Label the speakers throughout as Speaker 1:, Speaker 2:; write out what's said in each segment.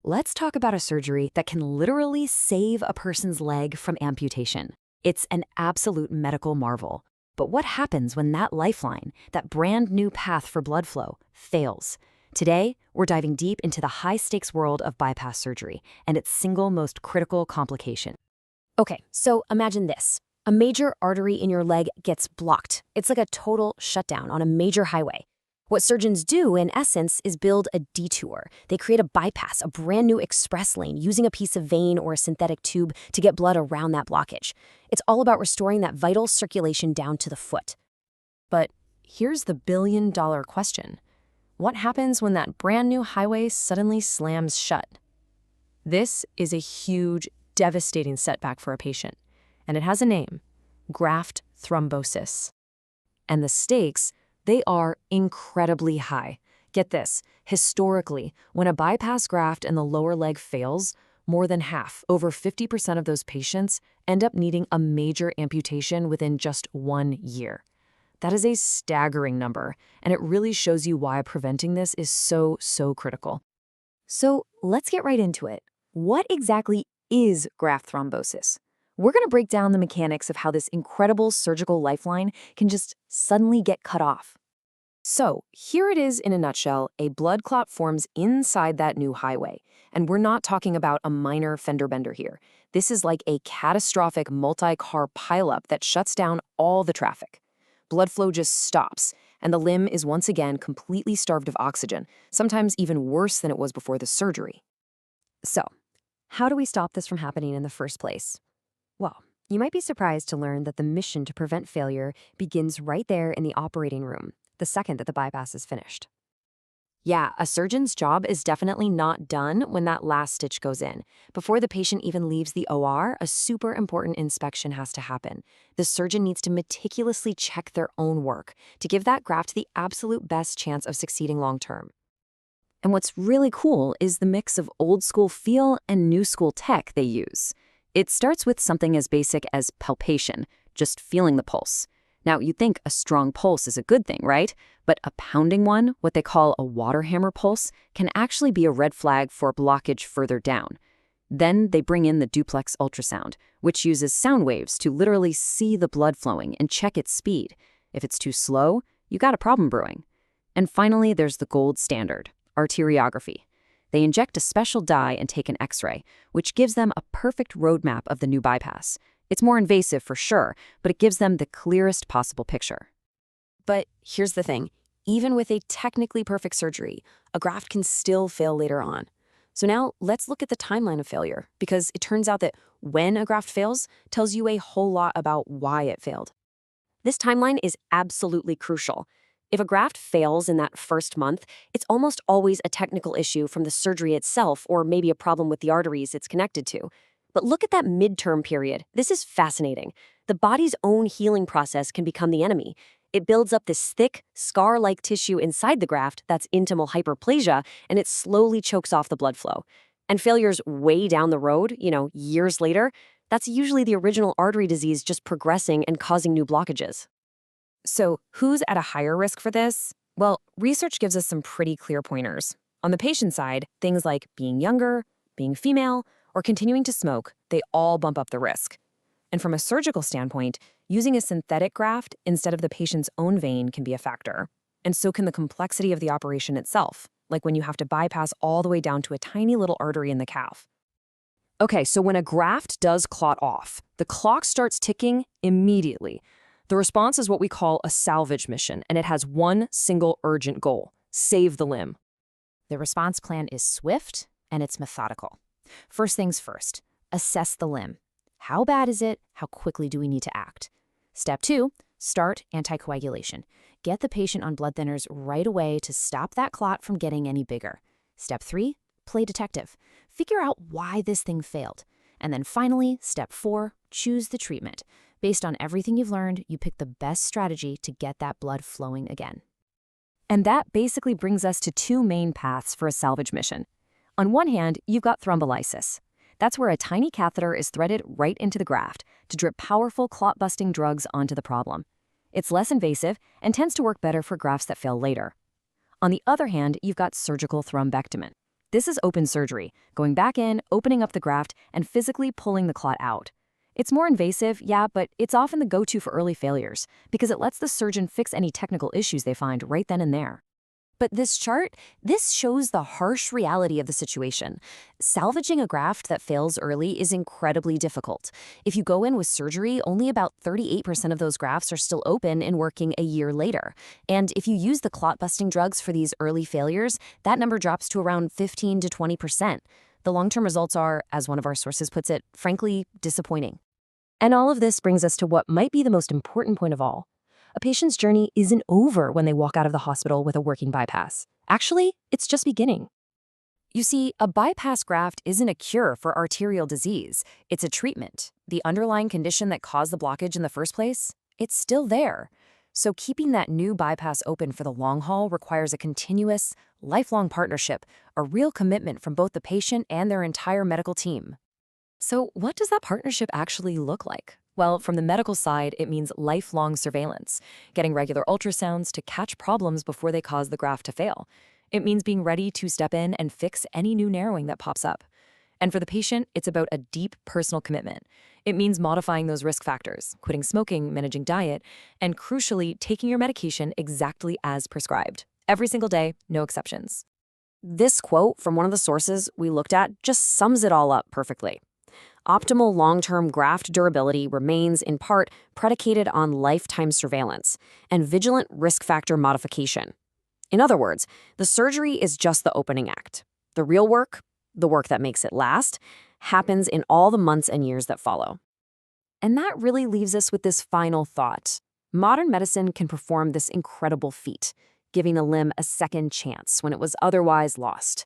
Speaker 1: let's talk about a surgery that can literally save a person's leg from amputation. It's an absolute medical marvel. But what happens when that lifeline, that brand new path for blood flow, fails? Today, we're diving deep into the high-stakes world of bypass surgery and its single most critical complication.
Speaker 2: Okay, so imagine this. A major artery in your leg gets blocked. It's like a total shutdown on a major highway. What surgeons do, in essence, is build a detour. They create a bypass, a brand new express lane, using a piece of vein or a synthetic tube to get blood around that blockage. It's all about restoring that vital circulation down to the foot. But here's the billion-dollar question. What happens when that brand new highway suddenly slams shut? This is a huge, devastating setback for a patient, and it has a name: graft thrombosis. And the stakes, they are incredibly high. Get this, historically, when a bypass graft in the lower leg fails, more than half, over 50% of those patients, end up needing a major amputation within just 1 year. That is a staggering number, and it really shows you why preventing this is so critical.
Speaker 1: So let's get right into it. What exactly is graft thrombosis? We're going to break down the mechanics of how this incredible surgical lifeline can just suddenly get cut off.
Speaker 2: So here it is in a nutshell. A blood clot forms inside that new highway. And we're not talking about a minor fender bender here. This is like a catastrophic multi-car pileup that shuts down all the traffic. Blood flow just stops, and the limb is once again completely starved of oxygen, sometimes even worse than it was before the surgery.
Speaker 1: So, how do we stop this from happening in the first place? Well, you might be surprised to learn that the mission to prevent failure begins right there in the operating room, the second that the bypass is finished. Yeah, a surgeon's job is definitely not done when that last stitch goes in. Before the patient even leaves the OR, a super important inspection has to happen. The surgeon needs to meticulously check their own work to give that graft the absolute best chance of succeeding long-term. And what's really cool is the mix of old-school feel and new-school tech they use. It starts with something as basic as palpation, just feeling the pulse. Now, you'd think a strong pulse is a good thing, right? But a pounding one, what they call a water hammer pulse, can actually be a red flag for blockage further down. Then they bring in the Duplex ultrasound, which uses sound waves to literally see the blood flowing and check its speed. If it's too slow, you got a problem brewing. And finally, there's the gold standard, arteriography. They inject a special dye and take an X-ray, which gives them a perfect roadmap of the new bypass. It's more invasive for sure, but it gives them the clearest possible picture.
Speaker 2: But here's the thing. Even with a technically perfect surgery, a graft can still fail later on. So now let's look at the timeline of failure, because it turns out that when a graft fails tells you a whole lot about why it failed. This timeline is absolutely crucial. If a graft fails in that first month, it's almost always a technical issue from the surgery itself, or maybe a problem with the arteries it's connected to. But look at that midterm period. This is fascinating. The body's own healing process can become the enemy. It builds up this thick, scar-like tissue inside the graft that's intimal hyperplasia, and it slowly chokes off the blood flow. And failures way down the road, years later, that's usually the original artery disease just progressing and causing new blockages. So who's at a higher risk for this? Well, research gives us some pretty clear pointers. On the patient side, things like being younger, being female, or continuing to smoke, they all bump up the risk. And from a surgical standpoint, using a synthetic graft instead of the patient's own vein can be a factor. And so can the complexity of the operation itself, like when you have to bypass all the way down to a tiny little artery in the calf. Okay, so when a graft does clot off, the clock starts ticking immediately. The response is what we call a salvage mission, and it has one single urgent goal: save the limb.
Speaker 1: The response plan is swift and it's methodical. First things first, assess the limb. How bad is it? How quickly do we need to act? Step 2, start anticoagulation. Get the patient on blood thinners right away to stop that clot from getting any bigger. Step 3, play detective. Figure out why this thing failed. And then finally, step 4, choose the treatment. Based on everything you've learned, you pick the best strategy to get that blood flowing again. And that basically brings us to two main paths for a salvage mission. On one hand, you've got thrombolysis. That's where a tiny catheter is threaded right into the graft to drip powerful clot-busting drugs onto the problem. It's less invasive and tends to work better for grafts that fail later. On the other hand, you've got surgical thrombectomy. This is open surgery, going back in, opening up the graft, and physically pulling the clot out. It's more invasive, yeah, but it's often the go-to for early failures because it lets the surgeon fix any technical issues they find right then and there. But this chart, this shows the harsh reality of the situation. Salvaging a graft that fails early is incredibly difficult. If you go in with surgery, only about 38% of those grafts are still open and working a year later. And if you use the clot-busting drugs for these early failures, that number drops to around 15 to 20%. The long-term results are, as one of our sources puts it, frankly, disappointing. And all of this brings us to what might be the most important point of all. A patient's journey isn't over when they walk out of the hospital with a working bypass. Actually, it's just beginning. You see, a bypass graft isn't a cure for arterial disease. It's a treatment. The underlying condition that caused the blockage in the first place, it's still there. So keeping that new bypass open for the long haul requires a continuous, lifelong partnership, a real commitment from both the patient and their entire medical team. So what does that partnership actually look like? Well, from the medical side, it means lifelong surveillance, getting regular ultrasounds to catch problems before they cause the graft to fail. It means being ready to step in and fix any new narrowing that pops up. And for the patient, it's about a deep personal commitment. It means modifying those risk factors, quitting smoking, managing diet, and crucially, taking your medication exactly as prescribed. Every single day, no exceptions. This quote from one of the sources we looked at just sums it all up perfectly. Optimal long-term graft durability remains in part predicated on lifetime surveillance and vigilant risk factor modification. In other words, the surgery is just the opening act. The real work, the work that makes it last, happens in all the months and years that follow. And that really leaves us with this final thought. Modern medicine can perform this incredible feat, giving a limb a second chance when it was otherwise lost.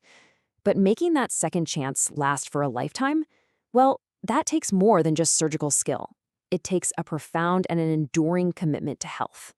Speaker 1: But making that second chance last for a lifetime, well, that takes more than just surgical skill. It takes a profound and an enduring commitment to health.